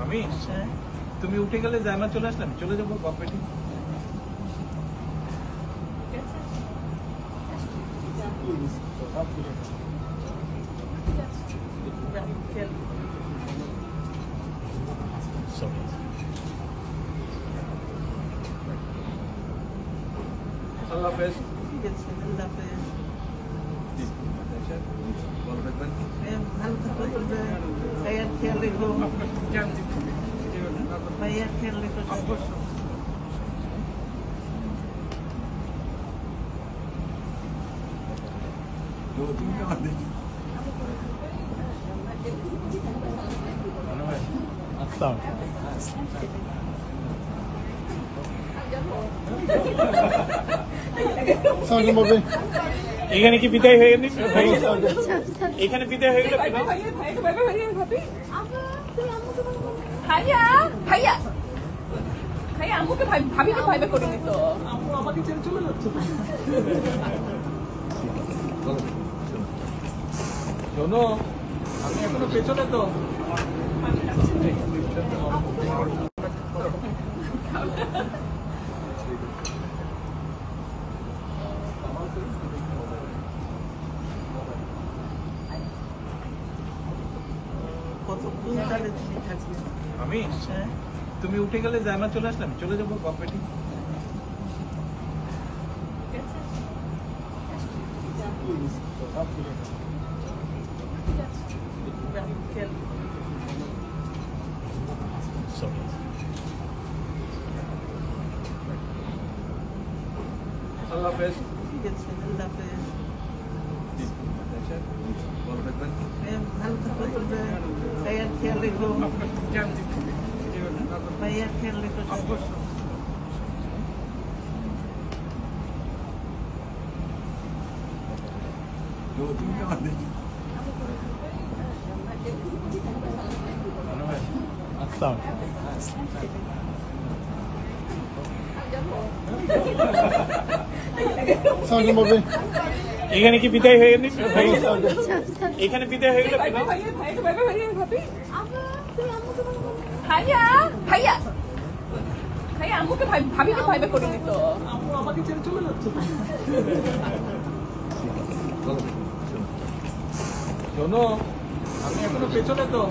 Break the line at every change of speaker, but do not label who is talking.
আমি তুমি উঠে গেলে জায়মা চলে আসলাম, চলে যাবো কম্পিটি। আল্লাহ হাফেজ। ঠিক আছে, আল্লাহ হাফেজ। ভালো থাকবেন। ভালো থাকবেন। ভাইয়ার খেয়াল রেখো। ভাইয়ার খেয়াল রেখো। অবশ্যই। এখানে কি বিদায় হয়ে গেল? এখানে বিদায় হয়ে গেল।
ভাইয়া ভাইয়া ভাইয়া আম্মুকে ভাবিকে ভাইবে করে দিত।
আম্মু আমাকে ছেড়ে চলে যাচ্ছে। শোনো, আমি এখনো পেছনে তো। আমি তুমি উঠে গেলে জায়মা চলে আসলাম, চলে যাবো কম্পিটি। আল্লাহ হাফেজ। ঠিক আছে, আল্লাহ হাফেজ। ভালো থাকবেন। ভালো থাকবেন। ভাইয়ার খেয়াল রেখো। ভাইয়ার খেয়াল রেখো। অবশ্যই। এখানে কি বিদায় হয়ে গেল? এখানে বিদায় হয়ে গেল।
ভাইয়া ভাইয়া ভাইয়া আম্মুকে ভাবিকে ভাইবে করে দিত।
আম্মু আমাকে ছেড়ে চলে যাচ্ছে। শোনো, আমি এখনো পেছনে তো।